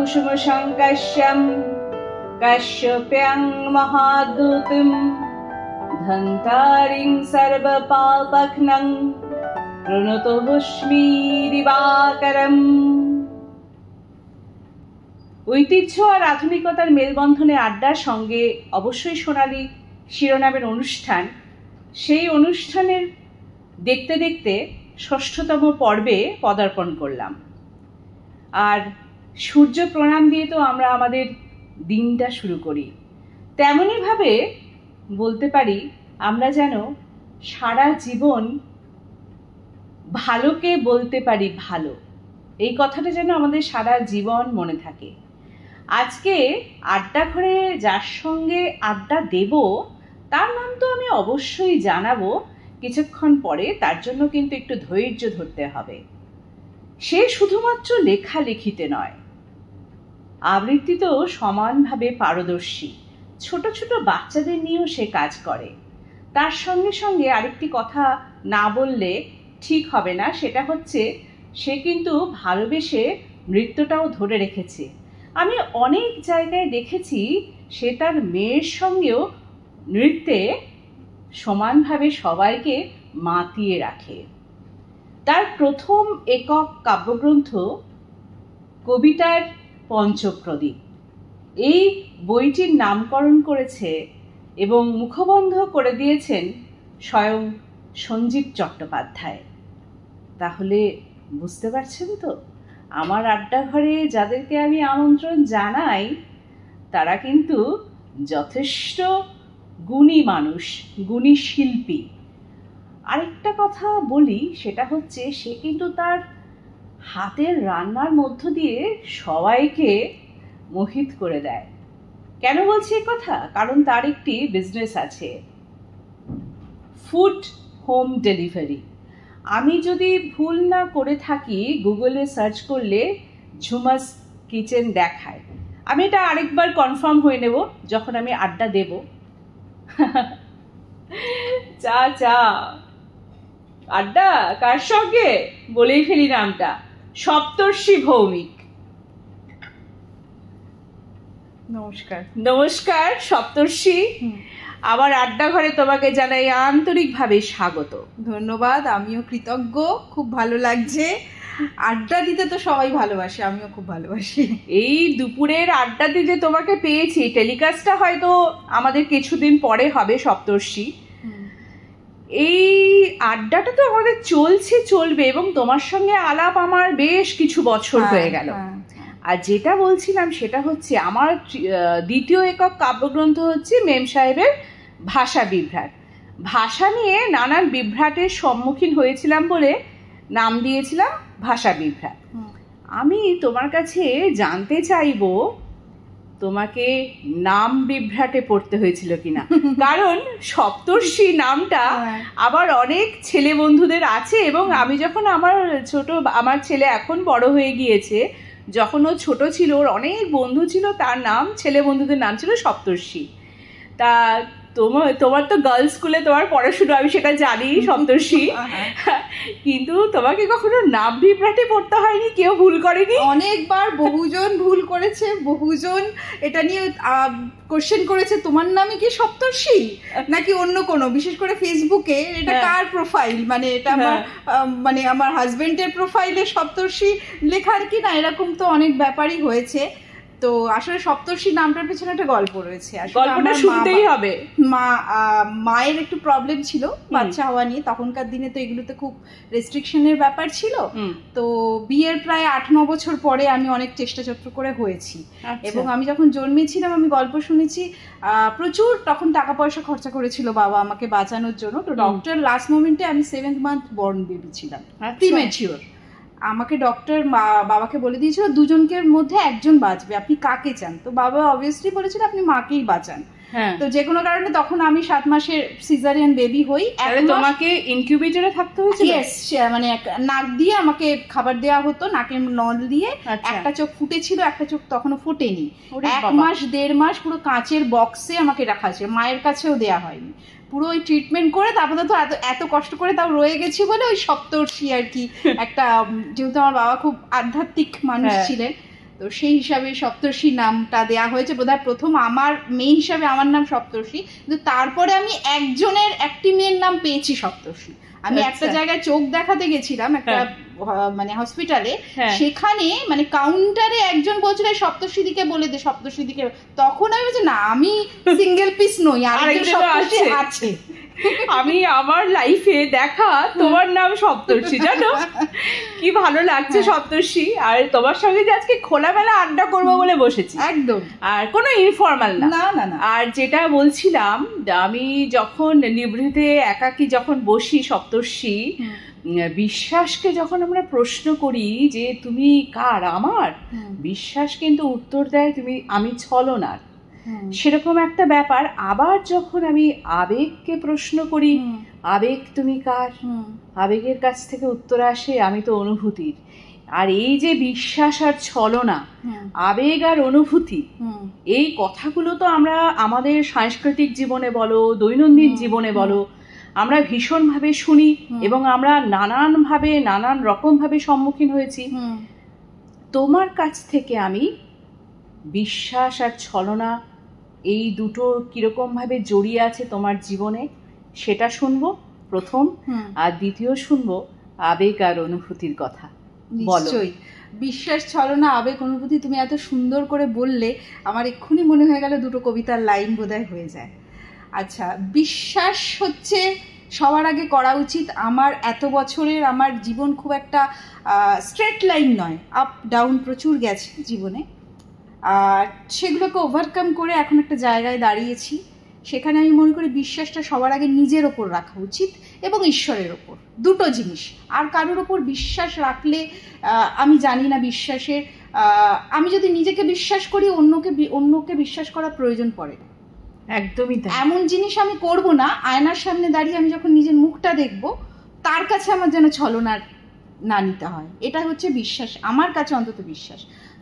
কুসুম সংকাশ্যম কাশ্যপ্যাং মহাদূতিম ধন্তারিং সর্বপাপঘ্নং প্রণতোস্মি দিবাকরম। ঐতিহ্য আর আধুনিকতার মেলবন্ধনে আড্ডার সঙ্গে অবশ্যই সোনালী শিরোনামের অনুষ্ঠান। সেই অনুষ্ঠানের দেখতে দেখতে ৬ষ্ঠতম পর্বে পদার্পণ করলাম। আর সূর্য প্রণাম দিয়ে তো আমরা আমাদের দিনটা শুরু করি। তেমনইভাবে বলতে পারি আমরা যেন সারা জীবন ভালোকে বলতে পারি ভালো, এই কথাটা যেন আমাদের সারা জীবন মনে থাকে। আজকে আড্ডা ঘরে যার সঙ্গে আড্ডা দেব তার নাম তো আমি অবশ্যই জানাবো কিছুক্ষণ পরে, তার জন্য কিন্তু একটু ধৈর্য ধরতে হবে। সে শুধুমাত্র লেখালেখিতে নয়, আবৃত্তিতেও সমানভাবে পারদর্শী। ছোট ছোট বাচ্চাদের নিয়েও সে কাজ করে। তার সঙ্গে সঙ্গে আরেকটি কথা না বললে ঠিক হবে না, সেটা হচ্ছে সে কিন্তু ভালোবেসে নৃত্যটাও ধরে রেখেছে। আমি অনেক জায়গায় দেখেছি সে তার মেয়ের সঙ্গেও নৃত্যে সমানভাবে সবাইকে মাতিয়ে রাখে। তার প্রথম একক কাব্যগ্রন্থ কবিতার পঞ্চপ্রদীপ, এই বইটির নামকরণ করেছে এবং মুখবন্ধ করে দিয়েছেন স্বয়ং সঞ্জীব চট্টোপাধ্যায়। তাহলে বুঝতে পারছেন তো, আমার আড্ডা ঘরে যাদেরকে আমি আমন্ত্রণ জানাই তারা কিন্তু যথেষ্ট গুণী মানুষ, গুণী শিল্পী। আরেকটা কথা বলি, সেটা হচ্ছে সে কিন্তু তার হাতের রান্নার মধ্য দিয়ে সবাইকে মোহিত করে দেয়। কেন বলছি এ কথা? কারণ তার একটি বিজনেস আছে, ফুড হোম ডেলিভারি। আমি যদি ভুল না করে থাকি, গুগলে সার্চ করলে ঝুমাস কিচেন দেখায়। আমি এটা আরেকবার কনফার্ম হয়ে নেব যখন আমি আড্ডা দেব। চা চা আড্ডা কার সঙ্গে বলেই ফেলি নামটা, সপ্তর্ষি ভৌমিক। নমস্কার। নমস্কার সপ্তর্ষি, আমার আড্ডা ঘরে তোমাকে জানাই আন্তরিকভাবে স্বাগত। ধন্যবাদ, আমিও কৃতজ্ঞ। খুব ভালো লাগছে। আড্ডা দিতে তো সবাই ভালোবাসে, আমিও খুব ভালোবাসি। এই দুপুরের আড্ডা দিতে তোমাকে পেয়েছি। টেলিকাস্টটা হয়তো আমাদের কিছুদিন পরে হবে সপ্তর্ষি। এই আড্ডাটা তো আমাদের চলবে এবং তোমার সঙ্গে আলাপ আমার বেশ কিছু বছর হয়ে গেল। আর যেটা বলছিলাম সেটা হচ্ছে আমার দ্বিতীয় একক কাব্যগ্রন্থ হচ্ছে মেম সাহেবের ভাষা বিভ্রাট। ভাষা নিয়ে নানান বিভ্রাটের সম্মুখীন হয়েছিলাম বলে নাম দিয়েছিলাম ভাষা বিভ্রাট। আমি তোমার কাছে জানতে চাইবো তোমাকে নাম বিভ্রাটে পড়তে হয়েছিল কিনা, কারণ সপ্তর্ষি নামটা আবার অনেক ছেলে বন্ধুদের আছে এবং আমি যখন আমার ছেলে এখন বড় হয়ে গিয়েছে, যখন ও ছোট ছিল ওর অনেক বন্ধু ছিল, তার নাম ছেলে বন্ধুদের নাম ছিল সপ্তর্ষি। তা তোমার তো গার্লস স্কুলে তোমার পড়াশুনো, আমি সেটা জানি সপ্তর্ষি, কিন্তু তোমাকে কখনো নাম বিভ্রাটে পড়তে হয়নি? কেউ ভুল করেনি? অনেকবার বহুজন ভুল করেছে, বহুজন এটা নিয়ে কোশ্চেন করেছে তোমার নামে কি সপ্তর্ষি নাকি অন্য কোনো, বিশেষ করে ফেসবুকে এটা কার প্রোফাইল, মানে এটা আমার হাজবেন্ডের প্রোফাইলে সপ্তর্ষি লেখার কি না, এরকম তো অনেক ব্যাপারই হয়েছে। তো আসলে সপ্তর্ষি নামটার পেছনে একটা গল্প রয়েছে। গল্পটা শুনতেই হবে। মায়ের একটু প্রবলেম ছিল বাচ্চা হওয়া নিয়ে, তখনকার দিনে তো এগুলোতে খুব রেস্ট্রিকশনের ব্যাপার ছিল। তো বিয়ের প্রায় 8-9 বছর পরে আমি অনেক চেষ্টা করে হয়েছি, এবং আমি যখন জন্মেছিলাম আমি গল্প শুনেছি প্রচুর তখন টাকা পয়সা খরচা করেছিল বাবা আমাকে বাঁচানোর জন্য। তো ডক্টর লাস্ট মোমেন্টে আমি 7th month বর্ন বেবি ছিলাম, প্রিম্যাচিওর। আমাকে ডক্টর বাবাকে বলে দিয়েছিল দুজনকের মধ্যে একজন বাঁচবে, আপনি কাকে চান? তো বাবা অবভিয়াসলি বলেছিল আপনি মাকেই বাঁচান। তো যে কোনো কারণে তখন আমি 7 মাসের সিজারিয়ান বেবি হই। তোমাকে ইনকিউবেটরে থাকতে হয়েছিল? ইয়েস, মানে নাক দিয়ে আমাকে খাবার দেওয়া হতো, নাকের নল দিয়ে। একটা চোখ ফুটেছিল, একটা চোখ তখনও ফোটেনি। 1 মাস 1.5 মাস পুরো কাঁচের বক্সে আমাকে রাখা হয়েছে, মায়ের কাছেও দেওয়া হয়নি। পুরো ওই ট্রিটমেন্ট করে তারপরে তো এত কষ্ট করে তাও রয়ে গেছি বলে ওই সপ্তর্ষি আর কি একটা, যেহেতু আমার বাবা খুব আধ্যাত্মিক মানুষ ছিলেন, তো সেই হিসাবে সপ্তর্ষি নামটা দেয়া হয়েছে। বোধহয় প্রথম আমার মেয়ে হিসাবে আমার নাম সপ্তর্ষি, কিন্তু তারপরে আমি একটি মেয়ের নাম পেয়েছি সপ্তর্ষি। আমি একটা জায়গায় চোখ দেখাতে গেছিলাম, একটা মানে হসপিটালে, সেখানে মানে কাউন্টারে একজন বলছিল সপ্তর্ষি দিকে বলে দে, সপ্তর্ষি দিকে। তখন আমি বলছি না, আমি সিঙ্গেল পিস নই, আরেকজন সপ্তর্ষি আছে। আমি আমার লাইফে দেখা তোমার নাম সপ্তর্ষি, জানো কি ভালো লাগছে সপ্তর্ষি। আর তোমার সঙ্গে যে আজকে খোলামেলা আড্ডা করবো বলে বসেছি, একদম, আর কোনো ইনফর্মাল না। আর যেটা বলছিলাম, আমি যখন নিভৃতে একাকী যখন বসি সপ্তর্ষি, বিশ্বাসকে যখন আমরা প্রশ্ন করি যে তুমি কার, আমার, বিশ্বাস কিন্তু উত্তর দেয় আমি ছলনার। সেরকম একটা ব্যাপার। আবার যখন আমি আবেগকে প্রশ্ন করি, আবেগ তুমি কার, আবেগের কাছ থেকে উত্তর আসে আমি তো অনুভূতির। আর এই যে বিশ্বাস আর ছলনা, আবেগ আর অনুভূতি, এই কথাগুলো তো আমরা আমাদের সাংস্কৃতিক জীবনে বলো, দৈনন্দিন জীবনে বলো, আমরা ভীষণভাবে শুনি এবং আমরা নানান রকমভাবে সম্মুখীন হয়েছি। তোমার কাছ থেকে আমি বিশ্বাস আর ছলনা এই দুটো কিরকম ভাবে জড়িয়ে আছে তোমার জীবনে সেটা শুনবো প্রথম, আর দ্বিতীয় শুনবো আবেগ আর অনুভূতির কথা। নিশ্চয়ই। বিশ্বাস, ছলনা, আবেগ, অনুভূতি, তুমি এত সুন্দর করে বললে আমার এক্ষুনি মনে হয়ে গেল দুটো কবিতার লাইন বোধহয় হয়ে যায়। আচ্ছা, বিশ্বাস হচ্ছে সবার আগে করা উচিত। আমার এত বছরের আমার জীবন খুব একটা স্ট্রেট লাইন নয়, আপ ডাউন প্রচুর গেছে জীবনে। আর সেগুলোকে ওভারকাম করে এখন একটা জায়গায় দাঁড়িয়েছি। সেখানে আমি মনে করি বিশ্বাসটা সবার আগে নিজের ওপর রাখা উচিত এবং ঈশ্বরের ওপর, দুটো জিনিস। আর কারোর ওপর বিশ্বাস রাখলে আমি জানি না বিশ্বাসের, আমি যদি নিজেকে বিশ্বাস করি অন্যকে বিশ্বাস করা প্রয়োজন পড়ে না। একদমই তাই। এমন জিনিস আমি করব না, আয়নার সামনে দাঁড়িয়ে আমি যখন নিজের মুখটা দেখব তার কাছে আমার যেন ছলনার না নিতে হয়। এটা হচ্ছে বিশ্বাস, আমার কাছে অন্তত বিশ্বাস।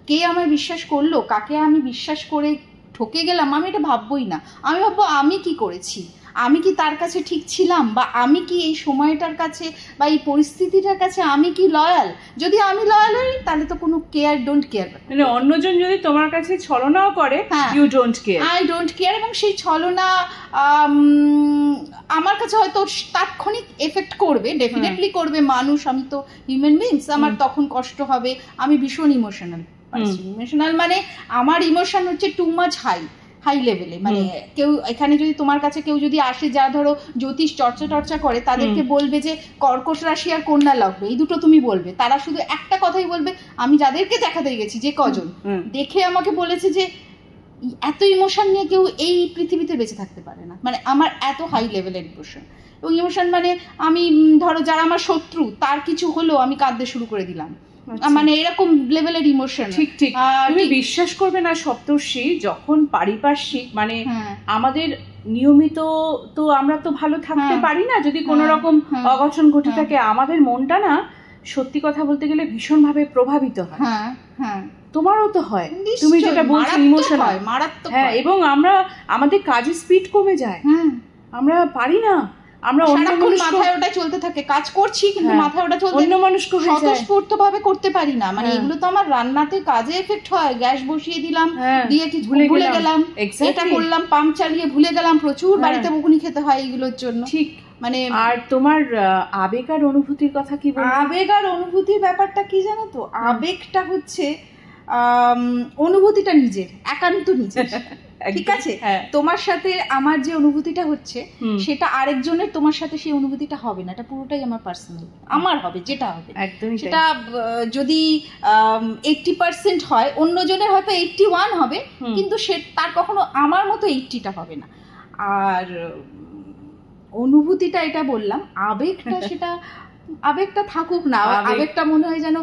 কে আমার বিশ্বাস করলো, কাকে আমি বিশ্বাস করে ঠকে গেলাম, আমি এটা ভাববই না। আমি ভাববো আমি কি করেছি, আমি কি তার কাছে ঠিক ছিলাম, বা আমি কি এই সময়টার কাছে বা এই পরিস্থিতিটার কাছে আমি কি লয়াল। যদি আমি লয়াল হই তাহলে তো কোনো ডোন্ট কেয়ার। মানে অন্যজন যদি তোমার কাছে ছলনাও করে, you don't care, I don't care. এবং সেই ছলনা আমার কাছে হয়তো তাৎক্ষণিক এফেক্ট করবে, ডেফিনেটলি করবে। মানুষ, আমি তো হিউম্যান বিংস, আমার তখন কষ্ট হবে। আমি ভীষণ ইমোশনাল মানে আমার ইমোশন হচ্ছে টু মাচ হাই লেভেলে। মানে কেউ এখানে যদি তোমার কাছে কেউ যদি আসে, যা ধরো জ্যোতিষ চর্চা করে, তাদেরকে বলবে যে কর্কট রাশি আর কন্যা লগ্ন, এই দুটো তুমি বলবে, তারা শুধু একটা কথাই বলবে। আমি যাদেরকে দেখাতে গেছি, যে কজন দেখে আমাকে বলেছে যে এত ইমোশন নিয়ে কেউ এই পৃথিবীতে বেঁচে থাকতে পারে না। মানে আমার এত হাই লেভেলের ইমোশন। এবং ইমোশন মানে আমি ধরো যারা আমার শত্রু, তার কিছু হলো আমি কাঁদতে শুরু করে দিলাম, মানে এরকম লেভেলের ইমোশন। ঠিক তুমি বিশ্বাস করবে না সপ্তর্ষি, যখন পারিপার্শ্বিক মানে আমাদের নিয়মিত তো আমরা তো ভালো থাকতে পারি না, যদি কোনো রকম অঘটন ঘটে থাকে, আমাদের মনটা না সত্যি কথা বলতে গেলে ভীষণভাবে প্রভাবিত হয়। তোমারও তো হয়, তুমি যেটা বলছো ইমোশন হয় মারাত্মক। হ্যাঁ, এবং আমাদের কাজের স্পিড কমে যায়, আমরা পারি না, আমরা মাথায় ওটা চলতে থাকে, কাজ করছি কিন্তু মাথায় ওটা চলতে, অন্য মানুষকে স্বতঃস্ফূর্ত ভাবে করতে পারি না। মানে এগুলো তো আমার রান্নাতে কাজে এফেক্ট হয়। গ্যাস বসিয়ে দিলাম, দিয়ে কিছু ভুলে গেলাম, এটা করলাম, পাম্প চালিয়ে ভুলে গেলাম, প্রচুর বাড়িতে বকুনি খেতে হয় এগুলোর জন্য। ঠিক মানে আর তোমার আবেগ আর অনুভূতির কথা কি বলবো? আবেগ আর অনুভূতির ব্যাপারটা কি জানো তো, আবেগটা হচ্ছে অনুভূতিটা নিজের, একান্ত নিজের। ঠিক আছে, তোমার সাথে আমার যে অনুভূতিটা হচ্ছে সেটা আরেকজনের তোমার সাথে সেই অনুভূতিটা হবে না, এটা পুরোটাই আমার পার্সোনাল, আমার হবে যেটা হবে। একদমই সেটা যদি 80% হয়, অন্যজনের হয়তো 81 হবে, কিন্তু সে তার কখনো আমার মতো 80টা হবে না। আর অনুভূতিটা এটা বললাম, আবেগটা সেটা আবেগটা থাকুক না, আবেগটা মনে হয় যেন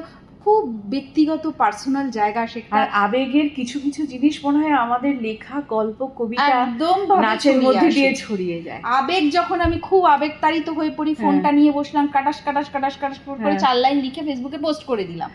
খুব ব্যক্তিগত পার্সোনাল জায়গা। সেখানে আবেগের কিছু কিছু জিনিস মনে হয় আমাদের লেখা গল্প কবিতা একদম নাচের মধ্যে দিয়ে ছড়িয়ে যায়। আবেগ যখন আমি খুব আবেগতাড়িত হয়ে পড়ি, ফোনটা নিয়ে বসলাম, কাটাস করে 4 লাইন লিখে ফেসবুকে পোস্ট করে দিলাম,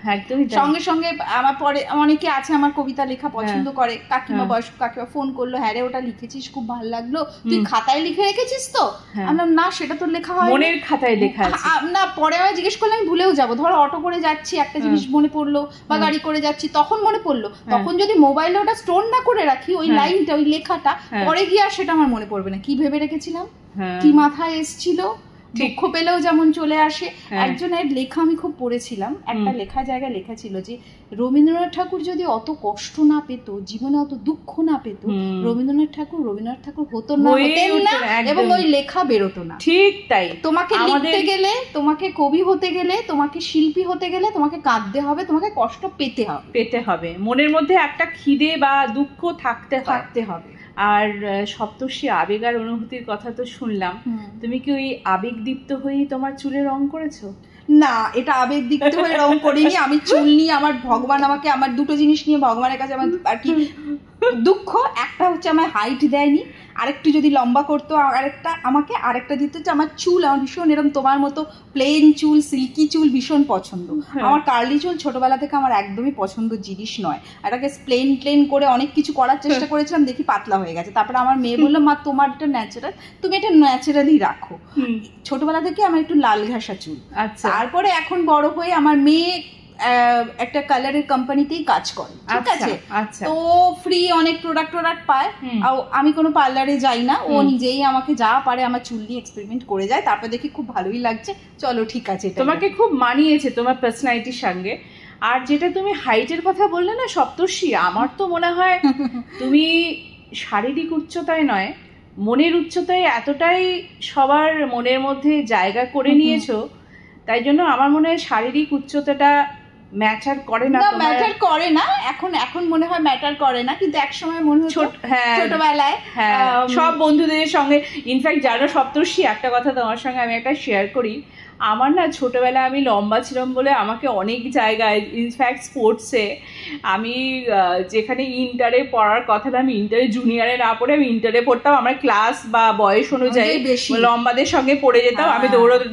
সঙ্গে সঙ্গে আমার পরে অনেকে আছে আমার কবিতা লেখা পছন্দ করে, কাকিমা বয়স্ক কাকিমা ফোন করলো, হ্যাঁ রে ওটা লিখেছিস, খুব ভালো লাগলো, তুই খাতায় লিখে রেখেছিস তো? আমি না, সেটা তো লেখা হয় মনের খাতায় লেখা আছে না। পরে আমি জিজ্ঞেস করলে আমি ভুলেও যাবো। ধরো অটো করে যাচ্ছি, একটা জিনিস জিনিস মনে পড়লো, বা গাড়ি করে যাচ্ছি তখন মনে পড়লো, তখন যদি মোবাইলে ওটা স্টোর না করে রাখি ওই লাইনটা, ওই লেখাটা, পরে গিয়ে আর সেটা আমার মনে পড়বে না কি ভেবে রেখেছিলাম, কি মাথায় এসছিল। দুঃখ পেলেও যেমন চলে আসে। একজনের লেখা আমি খুব পড়েছিলাম, একটা লেখা জায়গায় লেখা ছিল যে রবীন্দ্রনাথ ঠাকুর যদি অত কষ্ট না পেত, জীবনে অত দুঃখ না পেত, রবীন্দ্রনাথ ঠাকুর হতেন না, এবং ওই লেখা বেরোতো না। ঠিক তাই। তোমাকে লিখতে গেলে, তোমাকে কবি হতে গেলে, তোমাকে শিল্পী হতে গেলে তোমাকে কাঁদতে হবে, তোমাকে কষ্ট পেতে হবে, মনের মধ্যে একটা খিদে বা দুঃখ থাকতে হবে। আর সপ্তর্ষি আবেগ আর অনুভূতির কথা তো শুনলাম, তুমি কি ওই আবেগদীপ্ত হয়েই তোমার চুলে রং করেছো? না, এটা আবেগদীপ্ত হয়ে রং করিনি। আমি চুল নিয়ে, আমার ভগবান আমাকে, আমার দুটো জিনিস নিয়ে ভগবানের কাছে আমার আর কি দুঃখ। একটা হচ্ছে আমার হাইট দেয়নি, আরেকটু যদি লম্বা করতো আরেকটা দিতে হচ্ছে আমার চুল। আমার ভীষণ এরকম তোমার মতো প্লেন চুল, সিল্কি চুল ভীষণ পছন্দ। আমার কার্লি চুল ছোটবেলা থেকে আমার একদমই পছন্দ জিনিস নয়। এটাকে প্লেন করে অনেক কিছু করার চেষ্টা করেছিলাম, দেখি পাতলা হয়ে গেছে। তারপরে আমার মেয়ে বললো, মা তোমার এটা ন্যাচারাল, তুমি এটা ন্যাচারালি রাখো। ছোটবেলা থেকে আমার একটু লাল ঘাসা চুল। তারপরে এখন বড় হয়ে আমার মেয়ে একটা কালারের কোম্পানিতেই কাজ করে, ঠিক আছে, তো ফ্রি অনেক প্রোডাক্ট পায়। আমি কোনো পার্লারে যাই না, ও নিজেই আমাকে যা পারে আমার চুল নিয়ে এক্সপেরিমেন্ট করে যায়। তারপর দেখি খুব ভালোই লাগছে, চলো ঠিক আছে। তোমাকে খুব মানিয়েছে তোমার পার্সোনালিটির সঙ্গে। আর যেটা তুমি হাইটের কথা বললে না সপ্তর্ষি, আমার তো মনে হয় তুমি শারীরিক উচ্চতায় নয়, মনের উচ্চতায় এতটাই সবার মনের মধ্যে জায়গা করে নিয়েছো, তাই জন্য আমার মনে হয় শারীরিক উচ্চতাটা ম্যাটার করে না। এখন মনে হয় ম্যাটার করে না, কিন্তু একসময় মনে হতো ছোটবেলায় সব বন্ধুদের সঙ্গে। ইনফ্যাক্ট যারা সপ্তর্ষি, একটা কথা তোমার সঙ্গে আমি একটা শেয়ার করি, আমার না ছোটবেলায় আমি লম্বা ছিলাম বলে আমাকে অনেক জায়গায়, ইনফ্যাক্ট স্পোর্টসে, আমি যেখানে ইন্টারে পড়ার কথা না, আমি ইন্টারে জুনিয়রে না পড়ে আমি ইন্টারে পড়তাম, আমার ক্লাস বা বয়স অনুযায়ী লম্বাদের সঙ্গে পড়ে যেতাম। আমি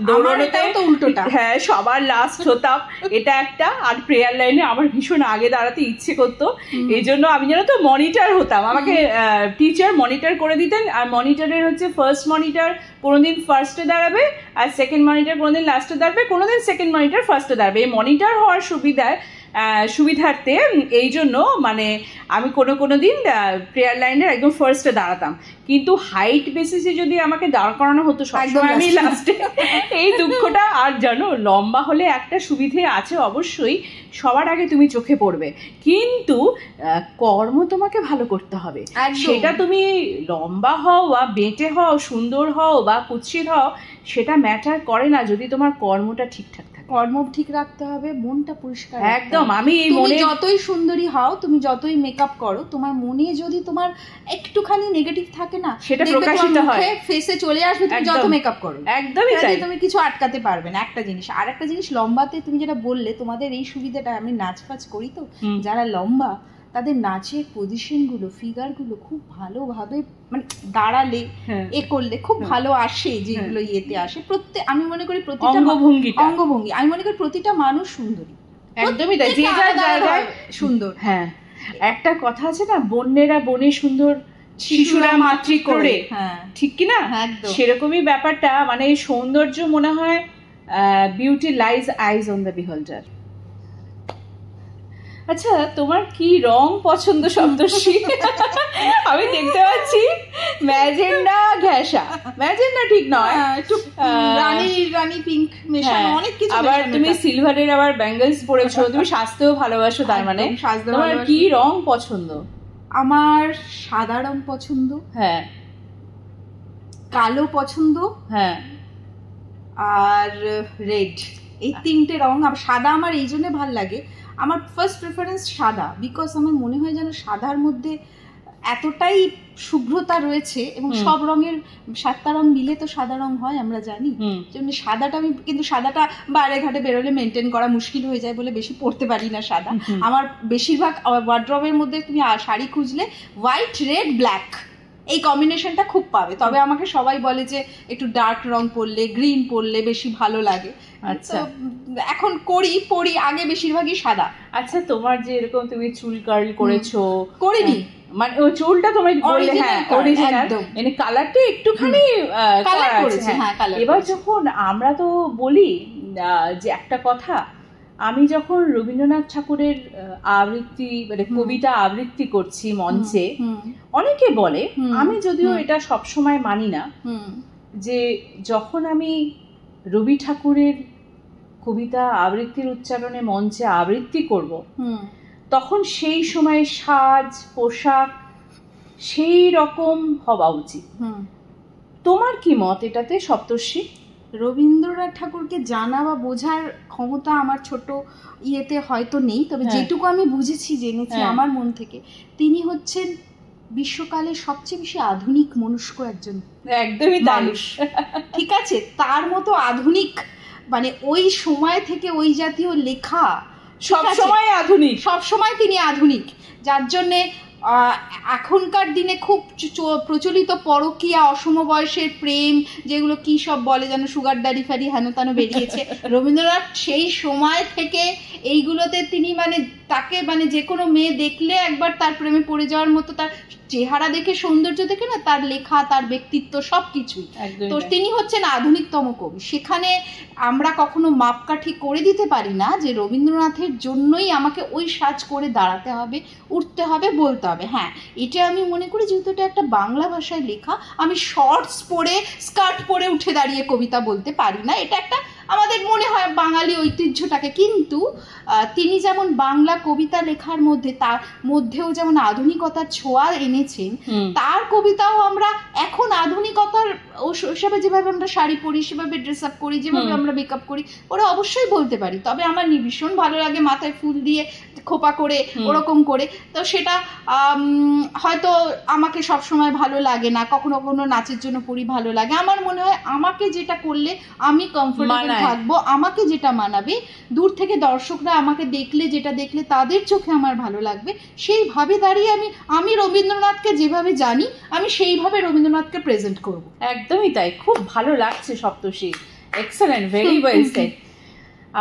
দৌড়ানোতে উল্টোটা, সবার লাস্ট হতাম, এটা একটা। আর প্রেয়ার লাইনে আমার ভীষণ আগে দাঁড়াতে ইচ্ছে করতো, এই জন্য আমি যেন তো মনিটর হতাম, আমাকে টিচার মনিটর করে দিতেন। আর মনিটরের হচ্ছে ফার্স্ট মনিটর কোনোদিন ফার্স্টে দাঁড়াবে, আর সেকেন্ড মনিটর কোনোদিন লাস্টে দাঁড়াবে, কোনোদিন সেকেন্ড মনিটর ফার্স্টে দাঁড়াবে। এই মনিটর হওয়ার সুবিধার্থে এই জন্য মানে আমি কোনো দিন প্রেয়ার লাইনের একদম ফার্স্টে দাঁড়াতাম। কিন্তু হাইট বেসিসে যদি আমাকে দাঁড় করানো হতো সবসময় আমি লাস্টে, এই দুঃখটা। আর জানো, লম্বা হলে একটা সুবিধে আছে অবশ্যই, সবার আগে তুমি চোখে পড়বে, কিন্তু কর্ম তোমাকে ভালো করতে হবে। সেটা তুমি লম্বা হও বা বেঁটে হও, সুন্দর হও বা কুৎসিত হও, সেটা ম্যাটার করে না যদি তোমার কর্মটা ঠিকঠাক থাকে। কর্ম ঠিক রাখতে হবে, মনটা পরিষ্কার একদম। আমি মনে যতই সুন্দরী হও, তুমি যতই মেকআপ করো, তোমার মনে যদি তোমার একটুখানি নেগেটিভ থাকে না, সেটা প্রকাশিত হয়, ফেসে চলে আসবে। তুমি যত মেকআপ করো, একদমই তাই, তুমি কিছু আটকাতে পারবে না। একটা জিনিস, আর একটা জিনিস লম্বাতে তুমি যেটা বললে, তোমাদের এই সুবিধাটা, আমি নাচ ফাচ করি তো, যারা লম্বা তাদের নাচের পজিশন গুলো, ফিগার গুলো খুব ভালোভাবে, মানে দাঁড়ালে এ করলে খুব ভালো আসে, যেগুলো ইয়েতে আসে। আমি মনে করি প্রতিটা অঙ্গভঙ্গি, আমি মনে করি প্রতিটা মানুষ সুন্দরী, একদমই তাই, যে যার জায়গায় সুন্দর। হ্যাঁ, একটা কথা আছে না, বন্যেরা বনে সুন্দর, শিশুরা মাতৃ করে, ঠিক কিনা? সেরকমই ব্যাপারটা, মানে সৌন্দর্য মনে হয় beauty lies eyes on the বিহোল্ডার। আচ্ছা, তোমার কি রং পছন্দ সপ্তর্ষি? আমি দেখতে পাচ্ছি ম্যাজেন্ডা ঘেঁষা, ম্যাজেন্ডা ঠিক নয়, একটু রানী পিঙ্ক মেশানো, অনেক কিছু। আবার তুমি সিলভারের আবার ব্যাঙ্গলস পরেছো, তুমি স্বাস্থ্যও ভালোবাসো, তার মানে তোমার কি রং পছন্দ? আমার সাদা রং পছন্দ, কালো পছন্দ, আর রেড, এই তিনটে রং। সাদা আমার এই জন্য ভাল লাগে, আমার ফার্স্ট প্রেফারেন্স সাদা, বিকজ আমার মনে হয় যেন সাদার মধ্যে এতটাই শুভ্রতা রয়েছে, এবং সব রঙের 7টা রং মিলে তো সাদা রং হয়, আমরা জানি। যেমন সাদাটা আমি, কিন্তু সাদাটা বাইরে ঘাটে বেরোলে মেনটেন করা মুশকিল হয়ে যায় বলে বেশি পরতে পারি না সাদা। আমার বেশিরভাগ ওয়ার্ড্রবের মধ্যে তুমি শাড়ি খুঁজলে হোয়াইট, রেড, ব্ল্যাক, এই কম্বিনেশনটা খুব পাবে। তবে আমাকে সবাই বলে যে একটু ডার্ক রং পরলে, গ্রিন পরলে বেশি ভালো লাগে। আচ্ছা, এখন পরি, আগে বেশিরভাগই সাদা। আচ্ছা, তোমার যে এরকম তুমি চুল কার্ল করেছো, করিনি, মানে ও চুলটা তোমার বললে অরিজিনাল, মানে কালারটা একটুখানি কালার করেছে। এবার যখন আমরা তো বলি যে একটা কথা, আমি যখন রবীন্দ্রনাথ ঠাকুরের আবৃত্তি মানে কবিতা আবৃত্তি করছি মঞ্চে, অনেকে বলে, আমি যদিও এটা সবসময় মানি না, যে যখন আমি রবি ঠাকুরের কবিতা আবৃত্তির উচ্চারণে মঞ্চে আবৃত্তি করব, তখন সেই সময় সাজ পোশাক সেই রকম হওয়া উচিত। তোমার কি মত এটাতে সপ্তর্ষি? রবীন্দ্রনাথ ঠাকুরকে জানা বা বোঝার ক্ষমতা আমার ছোট ইয়েতে হয়তো নেই, তবে যেটুকু আমি বুঝেছি জেনেছি আমার মন থেকে, তিনি হচ্ছেন বিশ্বকালে সবচেয়ে বেশি আধুনিক মনস্ক একজন একদমই মানুষ। ঠিক আছে, তার মতো আধুনিক মানে ওই সময় থেকে ওই জাতীয় লেখা সবসময় আধুনিক, সবসময় তিনি আধুনিক, যার জন্যে এখনকার দিনে খুব প্রচলিত পরকীয়া, অসম বয়সের প্রেম, যেগুলো কি সব বলে যেন, সুগার ড্যাডি ফ্যাডি হেন তেন বেরিয়েছে, রবীন্দ্রনাথ সেই সময় থেকে এইগুলোতে তিনি মানে তাকে মানে যে কোনো মেয়ে দেখলে একবার তার প্রেমে পড়ে যাওয়ার মতো, তার চেহারা দেখে, সৌন্দর্য দেখে না, তার লেখা, তার ব্যক্তিত্ব সবকিছুই। তো তিনি হচ্ছেন আধুনিকতম কবি। সেখানে আমরা কখনো মাপকাঠি করে দিতে পারি না যে রবীন্দ্রনাথের জন্যই আমাকে ওই সাজ করে দাঁড়াতে হবে, উঠতে হবে, বলতে হবে। হ্যাঁ, এটা আমি মনে করি যেহেতু এটা একটা বাংলা ভাষায় লেখা, আমি শর্টস পরে স্কার্ট পরে উঠে দাঁড়িয়ে কবিতা বলতে পারি না, এটা একটা আমাদের মনে হয় বাঙালি ঐতিহ্যটাকে। কিন্তু তিনি যেমন বাংলা কবিতা লেখার মধ্যে, তার মধ্যেও যেমন আধুনিকতার ছোঁয়া এনেছেন, তার কবিতাও আমরা এখন আধুনিকতার হিসাবে যেভাবে আমরা শাড়ি পরি, সেভাবে ড্রেস আপ করি, যেভাবে আমরা মেকআপ করি, ওরা অবশ্যই বলতে পারি। তবে আমার ভীষণ ভালো লাগে মাথায় ফুল দিয়ে খোপা করে ওরকম করে, তো সেটা হয়তো আমাকে সবসময় ভালো লাগে না, কখনো কখনো নাচের জন্য পরি, ভালো লাগে। আমার মনে হয় আমাকে যেটা করলে আমি কমফোর্টেবল থাকবো, আমাকে যেটা মানাবে, দূর থেকে দর্শকরা আমাকে দেখলে, যেটা দেখলে তাদের চোখে আমার ভালো লাগবে, সেইভাবে দাঁড়িয়ে আমি রবীন্দ্রনাথকে যেভাবে জানি আমি সেইভাবে রবীন্দ্রনাথকে প্রেজেন্ট করব। একদমই তাই, খুব ভালো লাগছে সপ্তর্ষি, এক্সেলেন্ট, ভেরি ওয়েল সেড।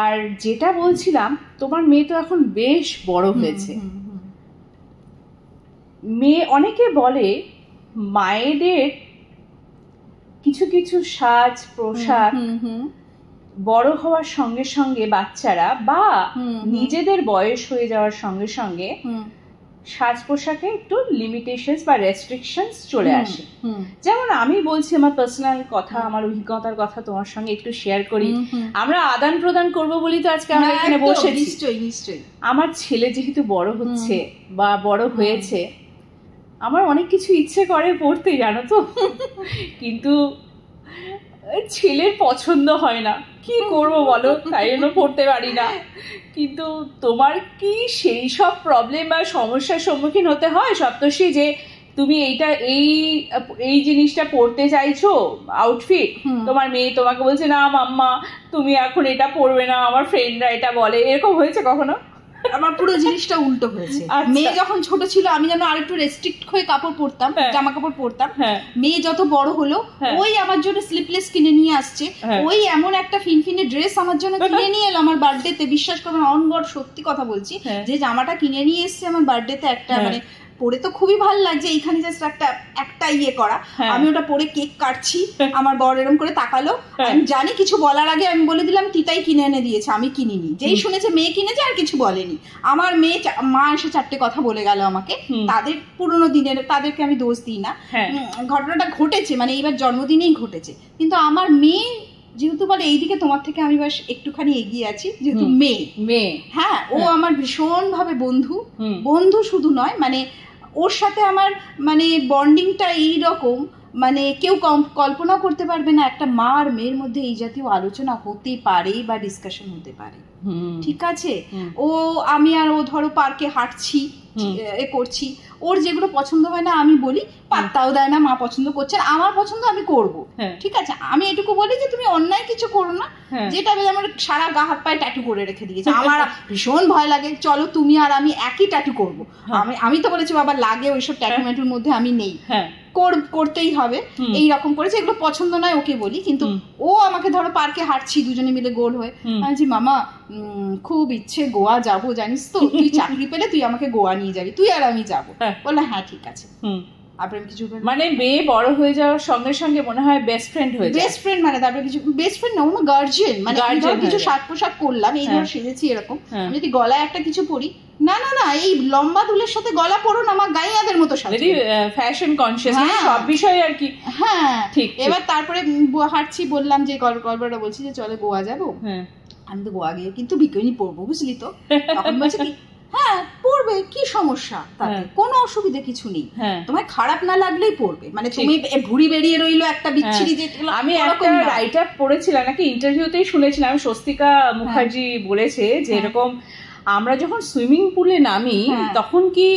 আর যেটা বলছিলাম, তোমার মেয়ে তো এখন বেশ বড় হয়েছে, মেয়ে অনেকে বলে মায়েদের কিছু কিছু সাজ পোশাক বড় হওয়ার সঙ্গে সঙ্গে বাচ্চারা বা নিজেদের বয়স হয়ে যাওয়ার সঙ্গে সঙ্গে সাজ পোশাকে একটু লিমিটেশনস বা রেস্ট্রিকশনস চলে আসে। যেমন আমি বলছি আমার পার্সোনাল কথা, আমার অভিজ্ঞতার কথা তোমার সঙ্গে একটু শেয়ার করি। আমরা আদান প্রদান করবো বলি তো আজকে আমরা এখানে বসেছি। নিশ্চয়ই আমার ছেলে যেহেতু বড় হচ্ছে বা বড় হয়েছে, আমার অনেক কিছু ইচ্ছে করে পড়তে, জানো তো, কিন্তু ছেলের পছন্দ হয় না, কি করবো বলো, তাই জন্য পড়তে পারি না। কিন্তু তোমার কি সেই সব প্রবলেম বা সমস্যার সম্মুখীন হতে হয় সপ্তর্ষি, যে তুমি এইটা এই জিনিসটা পড়তে চাইছো আউটফিট, তোমার মেয়ে তোমাকে বলছে না মাম্মা তুমি এখন এটা পরবে না, আমার ফ্রেন্ডরা এটা বলে, এরকম হয়েছে কখনো? আমার পুরো জিনিসটা উল্টো হয়েছে। মেয়ে যখন ছোট ছিল আমি যেন আরেকটু রেস্ট্রিক্ট হয়ে কাপড় পরতাম, জামা কাপড় পরতাম। মেয়ে যত বড় হলো, ওই আমার জন্য স্লিপলেস কিনে নিয়ে আসছে, ওই এমন একটা ফিনফিনে ড্রেস আমার জন্য কিনে নিয়ে এলো আমার বার্থডেতে। বিশ্বাস করবেন, অন গড সত্যি কথা বলছি, যে জামাটা কিনে নিয়ে এসছে আমার বার্থডেতে, একটা মানে পরে তো খুবই ভালো লাগছে, এইখানে জাস্ট একটা ইয়ে করা, আমি ওটা পরে কেক কাটছি, আমার বর এরকম করে তাকালো, আমি জানি কিছু বলার আগে আমি বলে দিলাম তিতাই কিনে এনে দিয়েছে, আমি কিনিনি। যেই শুনেছে মেয়ে কিনেছে আর কিছু বলেনি। আমার মা এসে 4টে কথা বলে গেল আমাকে, তাদের পুরোনো দিনের, তাদেরকে আমি দোষ দিই না, ঘটনাটা ঘটেছে মানে এইবার জন্মদিনেই ঘটেছে। কিন্তু আমার মেয়ে যেহেতু বলে এইদিকে তোমার থেকে আমি বেশ একটুখানি এগিয়ে আছি, যেহেতু মেয়ে, হ্যাঁ, ও আমার ভীষণ ভাবে বন্ধু শুধু নয়, মানে ওর সাথে আমার মানে বন্ডিংটা এইরকম, মানে কেউ কল্পনা করতে পারবে না একটা মা আর মেয়ের মধ্যে এই জাতীয় আলোচনা হতে পারে বা ডিসকাশন হতে পারে। ঠিক আছে, আমি আর ও ধরো পার্কে হাঁটছি, এ করছি, ওর যেগুলো পছন্দ হয় না আমি বলি, পাত্তাও দেয় না, মা পছন্দ করছে, আমার পছন্দ আমি করব। ঠিক আছে, আমি এটুকু বলি যে তুমি অন্যায় কিছু করো না, যেটা আমার সারা গা হাত পায়ে ট্যাটু করে রেখে দিয়েছে, আমার ভীষণ ভয় লাগে, চলো তুমি আর আমি একই ট্যাটু করবো। আমি তো বলেছি বাবা লাগে ওইসব ট্যাটু ম্যাটুর মধ্যে আমি নেই, করতেই হবে, এইরকম করেছে, এগুলো পছন্দ নয় ওকে বলি। কিন্তু ও আমাকে ধরো পার্কে হাঁটছি দুজনে মিলে গোল হয়ে, আমি যে মামা খুব ইচ্ছে গোয়া যাবো জানিস তো, তুই চাকরি পেলে তুই আমাকে গোয়া নিয়ে যাবি, তুই আর আমি যাবো। বললো হ্যাঁ ঠিক আছে। কিছু মানে মেয়ে বড় হয়ে যাওয়ার সঙ্গে সঙ্গে মনে হয় বেস্ট ফ্রেন্ড হয়ে যায়। বেস্ট ফ্রেন্ড মানে তারপরে কিছু বেস্ট ফ্রেন্ড না, কোনো গার্জিয়ান, মানে কিছু সাজ পোশাক করলাম, এই ধর সেজেছি এরকম, আমি যদি গলায় একটা কিছু পরি, না না না এই লম্বা দুলের সাথে গলা পরো না, আমার গাইয়াদের মতো সাজে, ফ্যাশন কনসিয়াস সব বিষয় আর কি। হ্যাঁ ঠিক। এবার তারপরে হাঁটছি, বললাম যে গল্পটা বলছি যে চলে গোয়া যাবো, আমি তো গোয়া গিয়ে কিন্তু বিকিনি পরবো, বুঝলি তো। তখন বলছে কি হ্যাঁ পড়বে, কি সমস্যা, তাতে কোনো অসুবিধা কিছু নেই, তোমার খারাপ না লাগলেই পড়বে, মানে তুমি ভুঁড়ি বেরিয়ে রইলো একটা বিচ্ছিরি। যে আমি একটা রাইট আপ পড়েছিলাম নাকি ইন্টারভিউতেই শুনেছিলাম, স্বস্তিকা মুখার্জি বলেছে যে এরকম আমরা যখন সুইমিং পুলে নামি তখন কি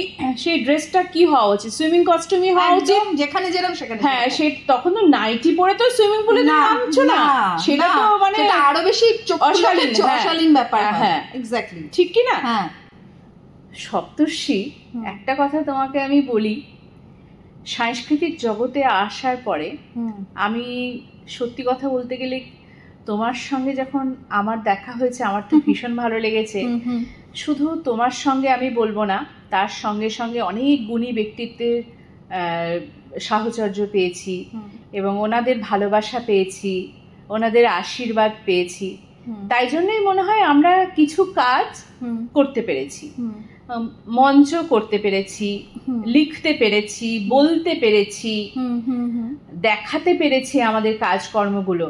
সেই ড্রেসটা কি হওয়া উচিত, সুইমিং কস্টিউমই হওয়া উচিত, যেখানে যেরকম সেখানে। হ্যাঁ সে তখন তো নাইটি পরে তো সুইমিং পুলে নামছো না, সেটা তো মানে আরো বেশি অশালীন ব্যাপার। হ্যাঁ এক্স্যাক্টলি, ঠিক কি না? হ্যাঁ সপ্তর্ষি, একটা কথা তোমাকে আমি বলি, সাংস্কৃতিক জগতে আসার পরে আমি সত্যি কথা বলতে গেলে তোমার সঙ্গে যখন আমার দেখা হয়েছে আমার তো ভীষণ ভালো লেগেছে। শুধু তোমার সঙ্গে আমি বলবো না, তার সঙ্গে সঙ্গে অনেক গুণী ব্যক্তিত্বের সাহচর্য পেয়েছি এবং ওনাদের ভালোবাসা পেয়েছি, ওনাদের আশীর্বাদ পেয়েছি। তাই জন্যই মনে হয় আমরা কিছু কাজ করতে পেরেছি, মঞ্চ করতে পেরেছি, লিখতে পেরেছি, বলতে পেরেছি, দেখাতে পেরেছি আমাদের কাজকর্মগুলো।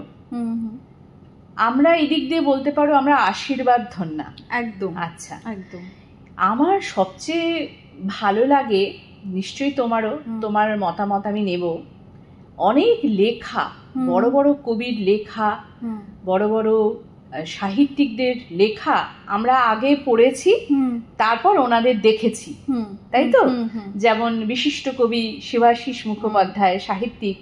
আমরা এদিক দিয়ে বলতে পারো আমরা আশীর্বাদ ধন্যা। একদম। আচ্ছা একদম। আমার সবচেয়ে ভালো লাগে, নিশ্চয়ই তোমারও, তোমার মতামত আমি নেব, অনেক লেখা, বড় বড় কবির লেখা, বড় বড় সাহিত্যিকদের লেখা আমরা আগে পড়েছি, তারপর ওনাদের দেখেছি, তাই তো? যেমন বিশিষ্ট কবি শিবাশিস মুখোপাধ্যায়, সাহিত্যিক,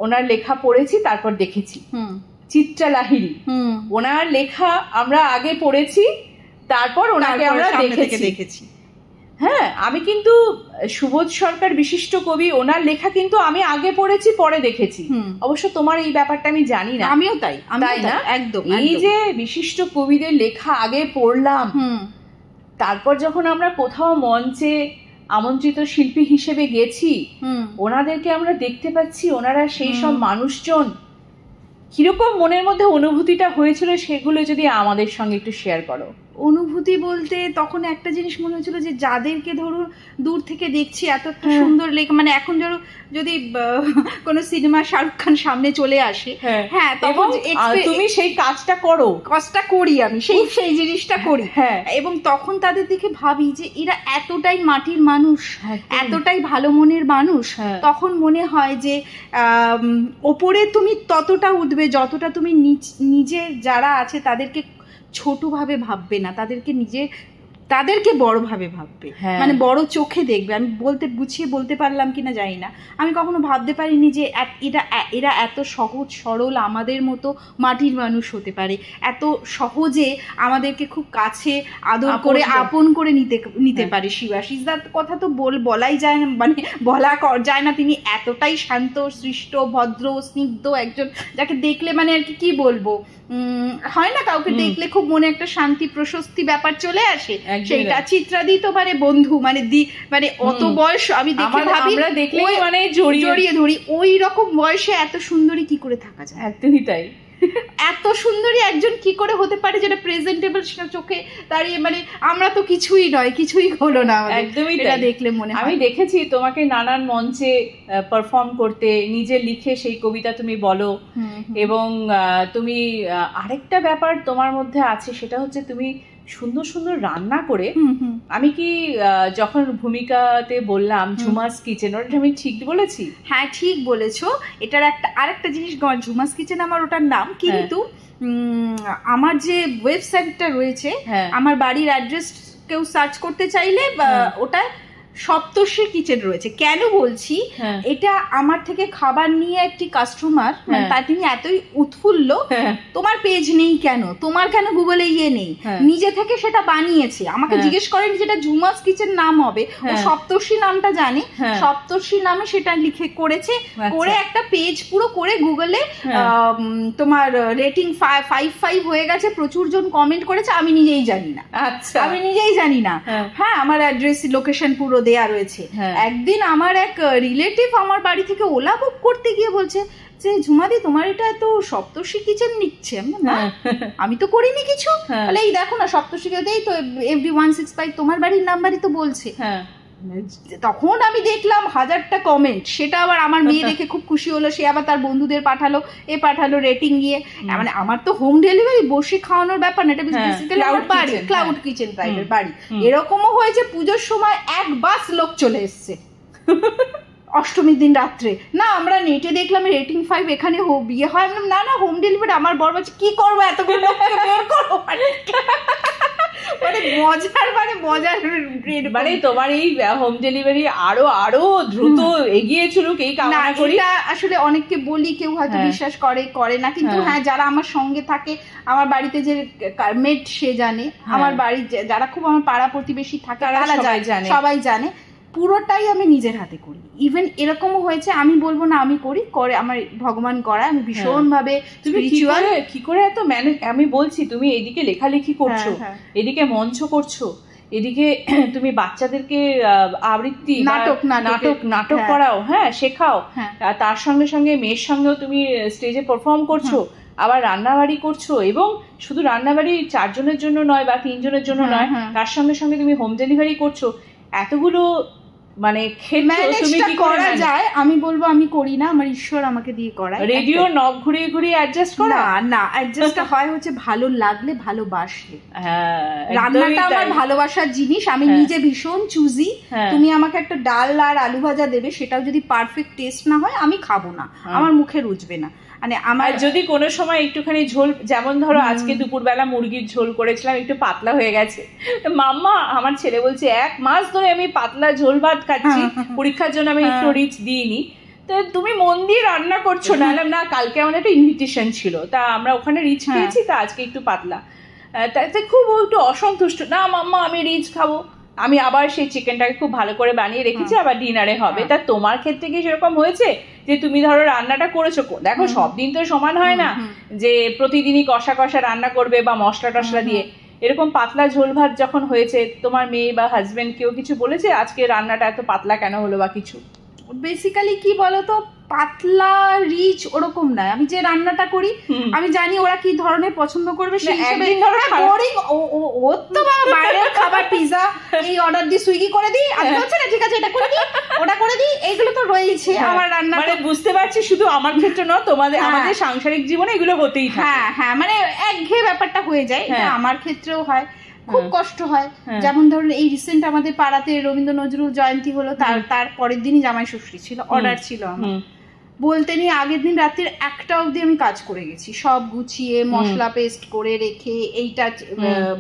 ওনার লেখা পড়েছি তারপর দেখেছি। চিত্রা লাহিড়ী, ওনার লেখা আমরা আগে পড়েছি তারপর ওনাকে আমরা দেখেছি। হ্যাঁ আমি কিন্তু সুবোধ সরকার বিশিষ্ট কবি, ওনার লেখা কিন্তু আমি আগে পড়েছি পরে দেখেছি। অবশ্য তোমার এই ব্যাপারটা আমি জানি না। আমিও তাই, তাই না? একদম। এই যে বিশিষ্ট কবিদের লেখা আগে পড়লাম, তারপর যখন আমরা কোথাও মঞ্চে আমন্ত্রিত শিল্পী হিসেবে গেছি, ওনাদেরকে আমরা দেখতে পাচ্ছি, ওনারা সেই সব মানুষজন, কিরকম মনের মধ্যে অনুভূতিটা হয়েছিল সেগুলো যদি আমাদের সঙ্গে একটু শেয়ার করো। অনুভূতি বলতে তখন একটা জিনিস মনে হচ্ছিল যে যাদেরকে ধরুন দূর থেকে দেখছি এত সুন্দর লেখা, মানে এখন ধরো যদি কোনো সিনেমা শাহরুখ খান সামনে চলে আসে, হ্যাঁ তখন তুমি সেই কাজটা করো, কাজটা করি আমি, সেই জিনিসটা করি। হ্যাঁ এবং তখন তাদের দেখে ভাবি যে এরা এতটাই মাটির মানুষ, এতটাই ভালো মনের মানুষ, তখন মনে হয় যে ওপরে তুমি ততটা উঠবে যতটা তুমি নিজে যারা আছে তাদেরকে ছোটভাবে ভাববে না, তাদেরকে বড়ভাবে ভাববে, মানে বড় চোখে দেখবে। আমি গুছিয়ে বলতে পারলাম কিনা জানি না, আমি কখনো ভাবতে পারিনি যে এরা এত সহজ সরল আমাদের মতো মাটির মানুষ হতে পারে, এত সহজে আমাদেরকে খুব কাছে আদর করে আপন করে নিতে পারে। শিবাশিস দার কথা তো বলাই যায় না, মানে বলা যায় না, তিনি এতটাই শান্ত সৃষ্ট ভদ্র স্নিগ্ধ একজন, যাকে দেখলে মানে আর কি বলবো, হয় না কাউকে দেখলে খুব মনে একটা শান্তি প্রশস্তি ব্যাপার চলে আসে, সেইটা। চিত্রাদি তো মানে বন্ধু, মানে অত বয়স আমি দেখে ভাবি মানে জড়িয়ে ধরি, ওই রকম বয়সে এত সুন্দরী কি করে থাকা যায়? একদমই তাই। এত সুন্দরী একজন কি করে হতে পারে যেটা প্রেজেন্টেবল চোখে দাঁড়িয়ে, মানে আমরা তো কিছুই নয়, কিছুই হলো না। একদমই এটা দেখলে মনে হয়। আমি দেখেছি তোমাকে নানান মঞ্চে পারফর্ম করতে, নিজে লিখে সেই কবিতা তুমি বলো, এবং তুমি আরেকটা ব্যাপার তোমার মধ্যে আছে, সেটা হচ্ছে তুমি সুন্দর সুন্দর রান্না করে। আমি কি যখন ভূমিকাতে বললাম ঝুমাস কিচেন, ওটা আমি ঠিক বলেছি? হ্যাঁ ঠিক বলেছো। এটার আরেকটা জিনিস, ঝুমাস কিচেন আমার ওটার নাম, কিন্তু আমার যে ওয়েবসাইটটা রয়েছে, আমার বাড়ির অ্যাড্রেস কেউ সার্চ করতে চাইলে ওটা সপ্তর্ষি কিচেন রয়েছে। কেন বলছি, এটা আমার থেকে খাবার নিয়ে একটি কাস্টমার, তার তিনি এতই উৎফুল্ল, তোমার পেজ নেই কেন, তোমার কেন গুগলে নেই, নিজে থেকে সেটা বানিয়েছে। আমাকে জিজ্ঞেস করেন যেটা ঝুমাস কিচেন নাম হবে, ও সপ্তর্ষি নামটা জানে, সপ্তর্ষি নামে সেটা লিখে করেছে, করে একটা পেজ পুরো করে গুগলে তোমার রেটিং 5 হয়ে গেছে, প্রচুর জন কমেন্ট করেছে, আমি নিজেই জানি না। আচ্ছা, আমি নিজেই জানি না। হ্যাঁ আমার অ্যাড্রেস লোকেশন পুরো দেয়া রয়েছে। একদিন আমার এক রিলেটিভ আমার বাড়ি থেকে ওলা বুক করতে গিয়ে বলছে যে ঝুমাদি তোমার এটা এত সপ্তর্ষি কিচেন নিচ্ছে, আমি তো করিনি কিছু, তাহলে এই দেখো না সপ্তর্ষিকেতেই তো FD165 তোমার বাড়ির নাম্বারই তো বলছে। তখন আমি দেখলাম 1000টা কমেন্ট, সেটা আবার আমার মেয়ে দেখে খুব খুশি হলো, সে আবার তার বন্ধুদের পাঠালো রেটিং গিয়ে। মানে আমার তো হোম ডেলিভারি বসে খাওয়ানোর ব্যাপার না, এটা বেসিক্যালি আমার বাড়ি ক্লাউড কিচেন টাইপের বাড়ি। এরকমও হয়েছে পুজোর সময় এক বাস লোক চলে এসছে অষ্টমীর দিন রাত্রে, না আমরা নেটে দেখলাম রেটিং 5 এখানে বিয়ে হয়, না না হোম ডেলিভারি। আমার বর বলছে কি করবো এতগুলো লোককে বের করবো, মানে মজার মানে তোমার এই হোম ডেলিভারি আরো দ্রুত এগিয়ে চলুক এই কামনা করি। আসলে অনেককে বলি, কেউ হয়তো বিশ্বাস করে না, কিন্তু হ্যাঁ যারা আমার সঙ্গে থাকে, আমার বাড়িতে যে মেড সে জানে, আমার বাড়ির যারা খুব আমার পাড়া প্রতিবেশী থাকে তারা জানে, সবাই জানে পুরোটাই আমি নিজের হাতে করি। ইভেন এরকমও হয়েছে, আমি বলবো না আমি করি, করে আমার ভগবান করায়, আমি ভীষণ ভাবে স্পিরিচুয়াল। কি করে এত ম্যানেজ, আমি বলছি তুমি এদিকে লেখালেখি করছো, এদিকে মঞ্চ করছো, এদিকে তুমি বাচ্চাদেরকে আবৃত্তি নাটক করাও, শেখাও, তার সঙ্গে সঙ্গে মেয়ের সঙ্গেও তুমি স্টেজে পারফর্ম করছো, আবার রান্নাবাড়ি করছো, এবং শুধু রান্নাবাড়ি 4 জনের জন্য নয় বা 3 জনের জন্য নয়, তার সঙ্গে সঙ্গে তুমি হোম ডেলিভারি করছো। এতগুলো মানে তুমি কি করা যায়, আমি বলবো আমি করি না, আমার ঈশ্বর আমাকে দিয়ে করায়। রেডিও নব ঘুরিয়ে ঘুরিয়ে অ্যাডজাস্ট করা না অ্যাডজাস্ট হয় হচ্ছে ভালো লাগলে, ভালোবাসলে। রান্নাটা আমার ভালোবাসার জিনিস, আমি নিজে ভীষণ চুজি। তুমি আমাকে একটা ডাল আর আলু ভাজা দেবে, সেটাও যদি পারফেক্ট টেস্ট না হয় আমি খাবো না, আমার মুখে রুচবে না। মানে আমার যদি কোনো সময় একটুখানি ঝোল, যেমন ধরো আজকে দুপুরবেলা মুরগির ঝোল করেছিলাম, একটু পাতলা হয়ে গেছে, মাম্মা আমার ছেলে বলছে 1 মাস ধরে আমি পাতলা ঝোল ভাত খাচ্ছি, পরীক্ষার জন্য আমি একটু রিচ দিইনি, তো তুমি মন দিয়ে রান্না করছো না। না কালকে আমার একটা ইনভিটেশন ছিল, তা আমরা ওখানে রিচ খেয়েছি, তা আজকে একটু পাতলা, তাতে খুব একটু অসন্তুষ্ট, না মাম্মা আমি রিচ খাবো। আমি আবার সেই চিকেনটাকে খুব ভালো করে বানিয়ে রেখেছি, আবার ডিনারে হবে। তা তোমার ক্ষেত্রে কি সেরকম হয়েছে যে তুমি ধরো রান্নাটা করেছো, দেখো সব দিন তো সমান হয় না যে প্রতিদিনই কষা কষা রান্না করবে বা মশলা টশলা দিয়ে, এরকম পাতলা ঝোল ভাত যখন হয়েছে, তোমার মেয়ে বা হাজবেন্ড কেউ কিছু বলেছে আজকে রান্নাটা এত পাতলা কেন হলো বা কিছু? বেসিক্যালি কি বলতো, পাতলা রিচ ওরকম নয়, আমি যে রান্নাটা করি আমি জানি ওরা কি ধরনের পছন্দ করবে, সেই হিসেবে ও তো বাইরের খাবার পিজা এই অর্ডার দিয়ে সুইগি করে দিই, আমি বলছি না ঠিক আছে এটা করে দিই ওটা করে দিই, এইগুলো তো রয়েছে আমার রান্না। মানে বুঝতে পারছি শুধু আমার ক্ষেত্রে নয়, তোমাদের আমাদের সাংসারিক জীবনে এগুলো হতেই থাকে। হ্যাঁ মানে একঘেয়ে ব্যাপারটা হয়ে যায়, আমার ক্ষেত্রেও হয়, খুব কষ্ট হয়। যেমন ধরুন এই রিসেন্ট আমাদের পাড়াতে রবীন্দ্র নজরুল জয়ন্তী হলো, তার পরের দিনই জামাই ষষ্ঠী ছিল, অর্ডার ছিল আমার, বলতে নিয়ে আগের দিন রাত্রির 1টা অবধি আমি কাজ করে গেছি, সব গুছিয়ে মশলা পেস্ট করে রেখে, এইটা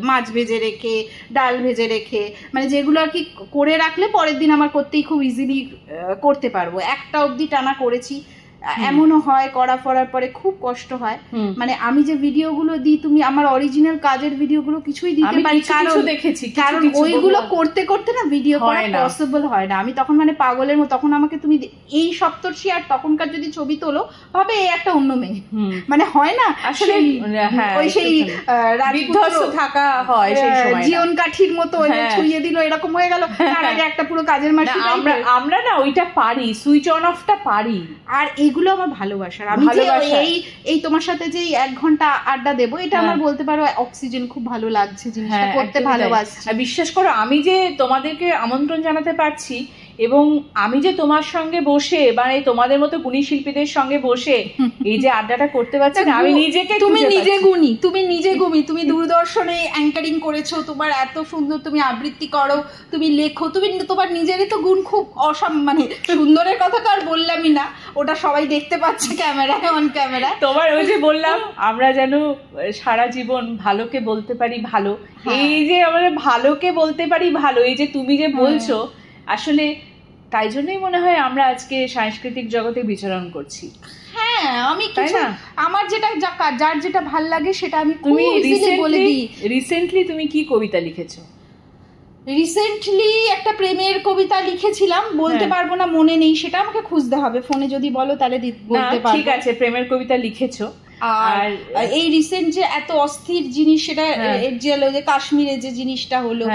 মাছ ভেজে রেখে, ডাল ভেজে রেখে, মানে যেগুলো আর কি করে রাখলে পরের দিন আমার করতেই খুব ইজিলি করতে পারবো, 1টা অবধি টানা করেছি। এমনও হয় করা পড়ার পরে খুব কষ্ট হয়, মানে আমি যে ভিডিওগুলো দিই, তুমি আমার অরিজিনাল কাজের ভিডিওগুলো কিছুই দিতে পারি, কারণ ওইগুলো করতে করতে না ভিডিও করা পসিবল হয় না। আমি তখন মানে পাগলের মতো, তখন আমাকে তুমি এই সপ্তর্ষি আর তখনকার যদি ছবি তোলো ভাবে এই একটা অন্য মেয়ে, মানে হয় না আসলে ওই সেই বিধ্বস্ত থাকা হয়, সেই সময় জীবন কাঠির মতো ছুঁয়ে দিল এরকম হয়ে গেল, তার আগে একটা পুরো কাজের মাসি। আমরা না ওইটা পারি, সুইচ অন অফটা পারি, আর এইগুলো আমার ভালোবাসার। আমি এই তোমার সাথে যে 1 ঘন্টা আড্ডা দেবো, এটা আমার বলতে পারো অক্সিজেন, খুব ভালো লাগছে জিনিসটা করতে, ভালোবাসছি। বিশ্বাস করো আমি যে তোমাদেরকে আমন্ত্রণ জানাতে পারছি, এবং আমি যে তোমার সঙ্গে বসে মানে তোমাদের মতো গুণী শিল্পীদের সঙ্গে বসে এই যে আড্ডাটা করতে পারছি না, আমি নিজেকে, তুমি নিজে গুণী, তুমি দূরদর্শনে অ্যাঙ্কারিং করেছো, তোমার এত সুন্দর তুমি আবৃত্তি করো, তুমি লেখো, তুমি তোমার নিজেরই তো গুণ খুব মানে সুন্দরের কথা তো আর বললামই না, ওটা সবাই দেখতে পাচ্ছে ক্যামেরায়, অন ক্যামেরা। তোমার ওই যে বললাম আমরা যেন সারা জীবন ভালোকে বলতে পারি ভালো, এই যে আমরা ভালোকে বলতে পারি ভালো, এই যে তুমি যে বলছো, আসলে তাই জন্যই মনে হয় আমরা আজকে সাংস্কৃতিক জগতে বিচরণ করছি। হ্যাঁ আমি কিছু আমার যেটা যার যেটা ভাল লাগে সেটা আমি খুব ইজিলি বলে দিই। রিসেন্টলি তুমি কি কবিতা লিখেছো? রিসেন্টলি একটা প্রেমের কবিতা লিখেছিলাম, বলতে পারবো না, মনে নেই, সেটা আমাকে খুঁজতে হবে, ফোনে যদি বলো তাহলে বলতে পারবো। ঠিক আছে, প্রেমের কবিতা লিখেছো, আর এই রিসেন্ট যে এত অস্থির জিনিস সেটা যে কাশ্মীরে যে জিনিসটা হলো,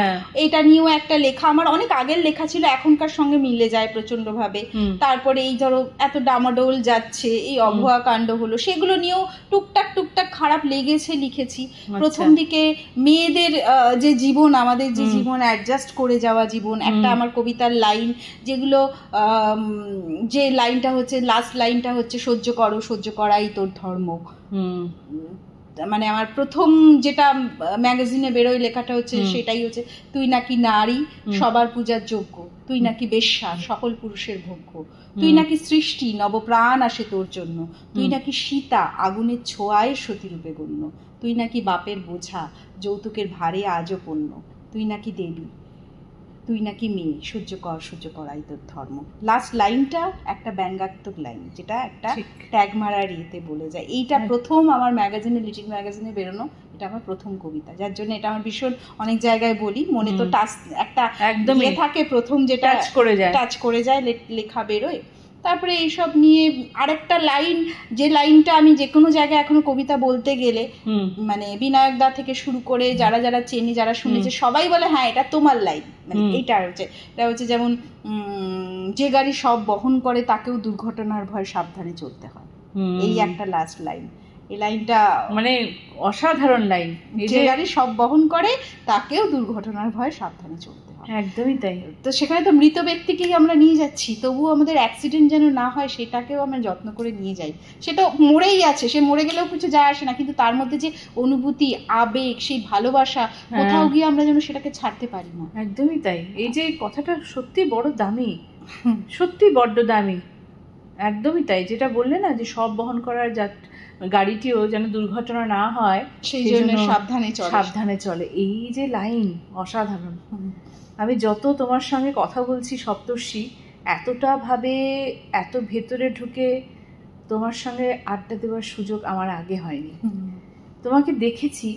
এটা নিয়েও একটা লেখা আমার অনেক আগের লেখা ছিল, এখনকার সঙ্গে মিলে যায় প্রচন্ড ভাবে। তারপরে এই ধরো এত ডামাডোল যাচ্ছে, এই অভয়া কাণ্ড হলো, সেগুলো নিয়েও টুকটাক খারাপ লেগেছে, লিখেছি। প্রথম দিকে মেয়েদের যে জীবন, আমাদের যে জীবন অ্যাডজাস্ট করে যাওয়া জীবন, একটা আমার কবিতার লাইন যেগুলো যে লাইনটা হচ্ছে লাস্ট লাইনটা হচ্ছে সহ্য করো, সহ্য করাই তোর ধর্ম। মানে আমার প্রথম যেটা ম্যাগাজিনে বেরোয় লেখাটা হচ্ছে সেটাই হচ্ছে, তুই নাকি নারী সবার পূজার যোগ্য, তুই নাকি বেশ্যা সকল পুরুষের ভোগ্য, তুই নাকি সৃষ্টি নবপ্রাণ আসে তোর জন্য, তুই নাকি সীতা আগুনের ছোঁয়ায় সতীরূপে গণ্য, তুই নাকি বাপের বোঝা যৌতুকের ভারে আজও পণ্য, তুই নাকি দেবী, তুই নাকি মেয়ে, সহ্য করাই তোর ধর্ম। লাস্ট লাইনটা একটা ব্যঙ্গাত্মক লাইন, যেটা একটা ট্যাগ মারার ইয়েতে বলে যায়। এইটা প্রথম আমার ম্যাগাজিনে, লিটিল ম্যাগাজিনে বেরোনো, এটা আমার প্রথম কবিতা, যার জন্য এটা আমার ভীষণ অনেক জায়গায় বলি, মনে তো টাচ একটা একদম থাকে প্রথম, যেটা টাচ করে যায় লেখা বেরোয়। তারপরে এইসব নিয়ে আরেকটা লাইন, যে লাইনটা আমি যে কোনো জায়গায় এখনো কবিতা বলতে গেলে মানে বিনায়ক দা থেকে শুরু করে যারা যারা চেনে, যারা শুনেছে, সবাই বলে হ্যাঁ এটা তোমার লাইন। মানে এইটা হচ্ছে যেমন যে গাড়ি সব বহন করে তাকেও দুর্ঘটনার ভয় সাবধানে চলতে হয়, এই একটা লাস্ট লাইন। এই লাইনটা মানে অসাধারণ লাইন, যে গাড়ি সব বহন করে তাকেও দুর্ঘটনার ভয় সাবধানে চলতে হয়। একদমই তাই। তো সেখানে তো মৃত ব্যক্তিকেই আমরা নিয়ে যাচ্ছি, তবুও আমাদের অ্যাক্সিডেন্ট যেন না হয় সেটাকেও আমরা যত্ন করে নিয়ে যাই। সেটা মরেই আছে, সে মরে গেলেও কিছু যায় আসে না, কিন্তু তার মধ্যে যে অনুভূতি, আবেগ, সেই ভালোবাসা, কোথাও গিয়ে আমরা যেন সেটাকে ছাড়তে পারি না। একদমই তাই। এই যে কথাটা সত্যি বড় দামি, সত্যি বড্ড দামি। একদমই তাই, যেটা বললে না যে সব বহন করার গাড়িটিও যেন দুর্ঘটনা না হয় সেই জন্য সাবধানে চলে। এই যে লাইন অসাধারণ। আমি যত তোমার সঙ্গে কথা বলছি সপ্তর্ষি, এতটা ভাবে এত ভেতরে ঢুকে তোমার সঙ্গে আড্ডা দেওয়ার সুযোগ আমার আগে হয়নি। তোমাকে দেখেছি,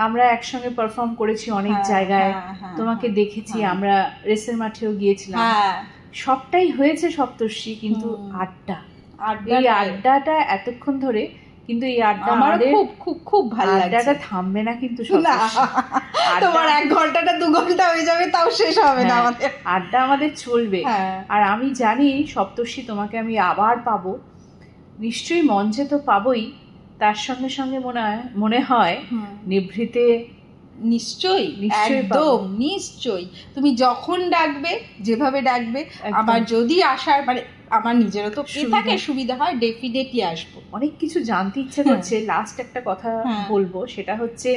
আমরা একসঙ্গে পারফর্ম করেছি অনেক জায়গায়, তোমাকে দেখেছি, আমরা রেসের মাঠেও গিয়েছিলাম, সবটাই হয়েছে সপ্তর্ষি, কিন্তু এই আড্ডাটা এতক্ষণ ধরে, কিন্তু এই আড্ডা আমাদের খুব খুব ভালো লাগে। আড্ডাটা থামবে না কিন্তু, তোমার 1 ঘন্টাটা 2 ঘন্টা হয়ে যাবে তাও শেষ হবে না, আমাদের আড্ডা আমাদের চলবে। আর আমি জানি সপ্তর্ষি তোমাকে আমি আবার পাবো, নিশ্চয়ই মঞ্চে তো পাবোই, তার সঙ্গে সঙ্গে মনে হয় নিভৃতে নিশ্চয়ই একদম নিশ্চয়ই তুমি যখন ডাকবে, যেভাবে ডাকবে, আমার যদি আসার মানে আমার নিজেরও তো থাকে সুবিধা হয়, ডেফিনেটলি আসবো। অনেক কিছু জানতে ইচ্ছে করছে। লাস্ট একটা কথা বলবো, সেটা হচ্ছে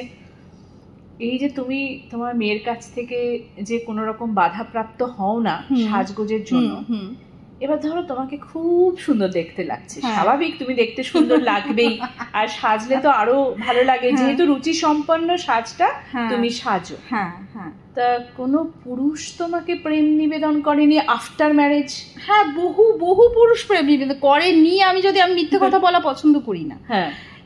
এই যে তুমি তোমার মেয়ের কাছ থেকে যে কোনো রকম বাধাপ্রাপ্ত হও না সাজগোজের জন্য, এবার ধরো তোমাকে খুব সুন্দর দেখতে লাগছে, স্বাভাবিক তুমি দেখতে সুন্দর লাগবেই, আর সাজলে তো আরো ভালো লাগে, যেহেতু রুচি সম্পন্ন সাজটা তুমি সাজো। তা কোনো পুরুষ তোমাকে প্রেম নিবেদন করেনি আফটার ম্যারেজ? হ্যাঁ, বহু পুরুষ প্রেম নিবেদন করেনি। আমি মিথ্যে কথা বলা পছন্দ করি না।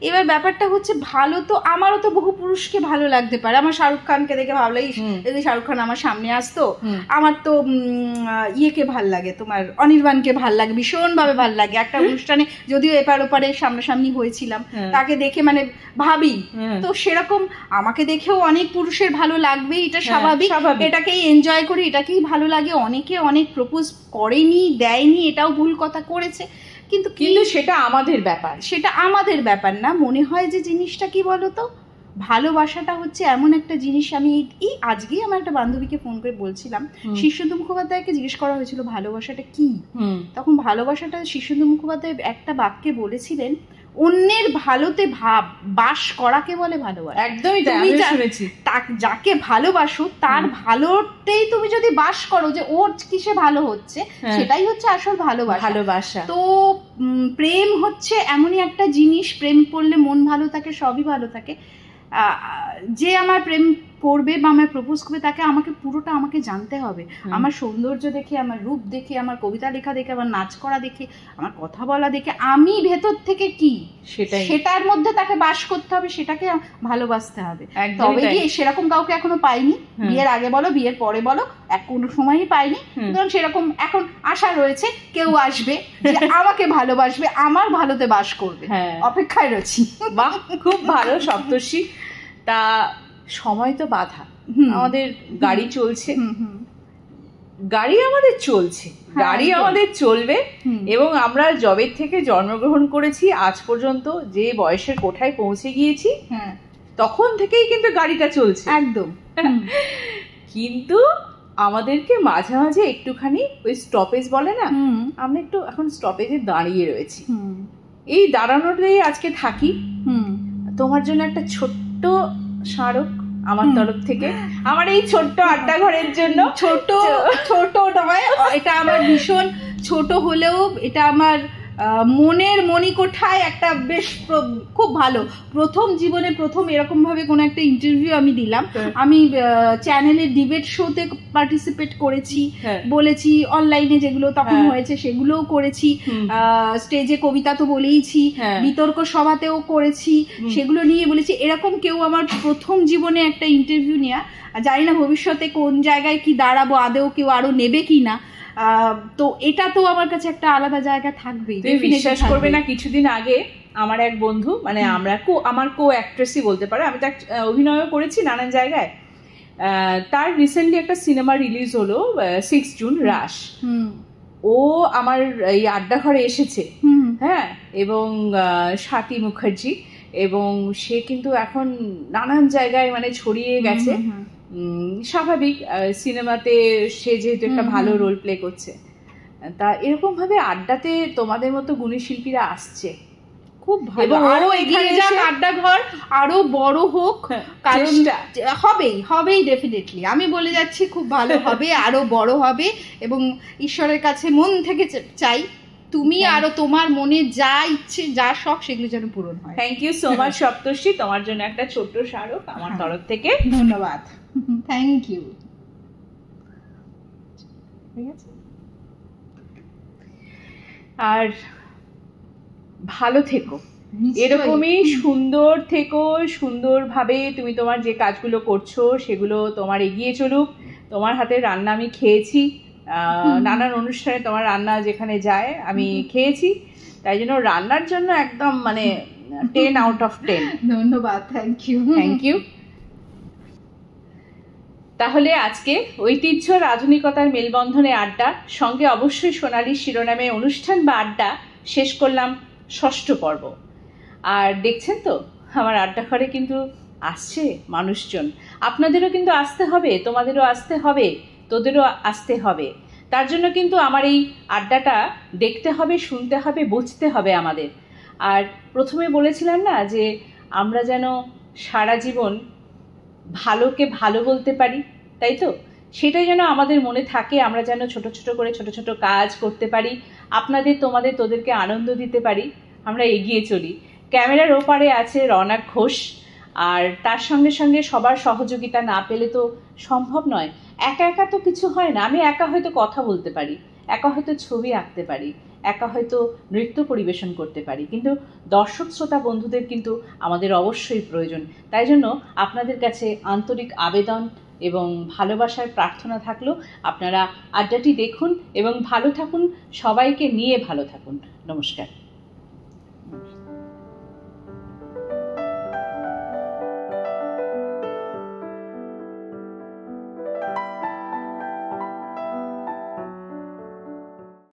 এবার ব্যাপারটা হচ্ছে, ভালো তো আমারও তো বহু পুরুষকে ভালো লাগতে পারে। আমার শাহরুখ খানকে দেখে ভাবলাই, যদি শাহরুখ খান আমার সামনে আসতো, আমার তো ইয়েকে ভাল লাগে, তোমার অনির্বাণকে ভাল লাগে, ভীষণ ভাবে ভাল লাগে। একটা অনুষ্ঠানে যদিও এপার ওপারে সামনাসামনি হয়েছিলাম, তাকে দেখে মানে ভাবি, তো সেরকম আমাকে দেখেও অনেক পুরুষের ভালো লাগবে, এটা স্বাভাবিক, এটাকেই এনজয় করি, এটাকেই ভালো লাগে। অনেকে অনেক প্রপোজ করেনি, দেয়নি, এটাও ভুল কথা করেছে, কিন্তু সেটা আমাদের ব্যাপার না। মনে হয় যে জিনিসটা কি বলতো, ভালোবাসাটা হচ্ছে এমন একটা জিনিস। আমি এই আজকেই আমার একটা বান্ধবীকে ফোন করে বলছিলাম, শীর্ষেন্দু মুখোপাধ্যায়কে জিজ্ঞেস করা হয়েছিল ভালোবাসাটা কি, তখন ভালোবাসাটা শীর্ষেন্দু মুখোপাধ্যায় একটা বাক্যে বলেছিলেন, অন্যের ভালোতে বাস করাকে বলে ভালোবাসা। একদমই তাই, আমি শুনেছি। যাকে ভালোবাসো তার ভালোতেই তুমি যদি বাস করো, যে ওর কিসে ভালো হচ্ছে, সেটাই হচ্ছে আসল ভালোবাসা। তো প্রেম হচ্ছে এমনই একটা জিনিস, প্রেম করলে মন ভালো থাকে, সবই ভালো থাকে। যে আমার প্রেম করবে বা আমায় প্রপোজ করবে তাকে পুরোটা আমাকে জানতে হবে। আমার সৌন্দর্য দেখে, আমার রূপ দেখে, আমার কবিতা লেখা দেখে, আমার নাচ করা দেখে, আমার কথা বলা দেখে আমি ভেতর থেকে কি সেটার মধ্যে তাকে বাস করতে হবে, সেটাকে ভালোবাসতে হবে। তবে গিয়ে সেরকম কাউকে এখনো পাইনি, বিয়ের আগে বলো বিয়ের পরে বলো, কোনো সময়ই পাইনি। সুতরাং সেরকম এখন আশা রয়েছে কেউ আসবে যে আমাকে ভালোবাসবে, আমার ভালোতে বাস করবে, অপেক্ষায় রয়েছি। বাহ, খুব ভালো সপ্তর্ষি। তা সময় তো বাধা, আমাদের গাড়ি চলছে, গাড়ি আমাদের চলছে, গাড়ি আমাদের চলবে। এবং আমরা জবের থেকে জন্মগ্রহণ করেছি আজ পর্যন্ত যে বয়সের কোঠায় পৌঁছে গিয়েছি, তখন থেকেই কিন্তু গাড়িটা চলছে একদম। কিন্তু আমাদেরকে মাঝে মাঝে একটুখানি ওই স্টপেজ বলে না, আমরা একটু এখন স্টপেজে দাঁড়িয়ে রয়েছি। এই দাঁড়ানোটাই আজকে থাকি। তোমার জন্য একটা ছোট্ট স্মারক আমার তরফ থেকে, আমার এই ছোট্ট আড্ডা ঘরের জন্য। ছোট নয়, এটা আমার ভীষণ ছোট হলেও এটা আমার মনের মণিকোঠায় একটা বেশ খুব ভালো। জীবনে প্রথম এরকম ভাবে কোনো একটা ইন্টারভিউ আমি দিলাম। আমি চ্যানেলের ডিবেট শোতে পার্টিসিপেট করেছি, বলেছি, অনলাইনে যেগুলো তখন হয়েছে সেগুলোও করেছি, স্টেজে কবিতা তো বলেইছি, বিতর্ক সভাতেও করেছি, সেগুলো নিয়ে বলেছি। এরকম কেউ আমার প্রথম জীবনে একটা ইন্টারভিউ নেওয়া, জানি না ভবিষ্যতে কোন জায়গায় কি দাঁড়াবো, আদেও কেউ আরো নেবে কিনা। তো এটা তো আমার কাছে একটা আলাদা জায়গা থাকবেই। বিশ্বাস করবে না, কিছুদিন আগে আমার এক বন্ধু, মানে আমার কো অ্যাক্ট্রেসই বলতে পারে, আমি তো অভিনয়ও করেছি নানান জায়গায়, তার রিসেন্টলি একটা সিনেমা রিলিজ হলো 6 জুন, রাস। ও আমার এই আড্ডা ঘরে এসেছে, হ্যাঁ, এবং স্বাতী মুখার্জি, এবং সে কিন্তু এখন নানান জায়গায় মানে ছড়িয়ে গেছে। স্বাভাবিক, সিনেমাতে সে যেহেতু একটা ভালো রোল প্লে করছে। তা এরকম ভাবে আড্ডাতে তোমাদের মতো গুণী শিল্পীরা আসছে, খুব ভালো। আরো এগিয়ে যাক আড্ডা ঘর, আরো বড় হোক, কারণ হবেই ডেফিনেটলি। আমি বলে যাচ্ছি খুব ভালো হবে, আরো বড় হবে। এবং ঈশ্বরের কাছে মন থেকে চাই তুমি আরো তোমার মনে যা ইচ্ছে, যা শখ, সেগুলো যেন পূরণ হয়। থ্যাংক ইউ সো মাচ সপ্তর্ষি, তোমার জন্য একটা ছোট্ট স্মারক আমার তরফ থেকে। ধন্যবাদ, থ্যাংক ইউ। আর ভালো থেকো, এরকমই সুন্দর থেকো, সুন্দরভাবে তুমি তোমার যে কাজগুলো করছো সেগুলো তোমার এগিয়ে চলুক। তোমার হাতের রান্না আমি খেয়েছি, নানান অনুষ্ঠানে তোমার রান্না যেখানে যায় আমি খেয়েছি, তাই জন্য রান্নার জন্য একদম মানে 10 out of 10। ধন্যবাদ, থ্যাংক ইউ। তাহলে আজকে ঐতিহ্য আধুনিকতার মেলবন্ধনে আড্ডা, সঙ্গে অবশ্যই সোনালী শিরোনামে অনুষ্ঠান বা আড্ডা শেষ করলাম 6ষ্ঠ পর্ব। আর দেখছেন তো আমার আড্ডা ঘরে কিন্তু আসছে মানুষজন, আপনাদেরও কিন্তু আসতে হবে, তোমাদেরও আসতে হবে, তোদেরও আসতে হবে। তার জন্য কিন্তু আমার এই আড্ডাটা দেখতে হবে, শুনতে হবে, বুঝতে হবে আমাদের। আর প্রথমে বলেছিলাম না যে আমরা যেন সারা জীবন ভালোকে ভালো বলতে পারি, তাই তো? সেটাই যেন আমাদের মনে থাকে, আমরা যেন ছোট ছোট করে ছোট ছোট কাজ করতে পারি, আপনাদের, তোমাদের, তোদেরকে আনন্দ দিতে পারি, আমরা এগিয়ে চলি। ক্যামেরার ওপারে আছে রওনাক ঘোষ, আর তার সঙ্গে সঙ্গে সবার সহযোগিতা না পেলে তো সম্ভব নয়। একা একা তো কিছু হয় না। আমি একা হয়তো কথা বলতে পারি, একা হয়তো ছবি আঁকতে পারি, একা হয়তো নৃত্য পরিবেশন করতে পারি, কিন্তু দর্শক শ্রোতা বন্ধুদের কিন্তু আমাদের অবশ্যই প্রয়োজন। তাই জন্য আপনাদের কাছে আন্তরিক আবেদন এবং ভালোবাসার প্রার্থনা থাকলো, আপনারা আড্ডাটি দেখুন এবং ভালো থাকুন, সবাইকে নিয়ে ভালো থাকুন। নমস্কার।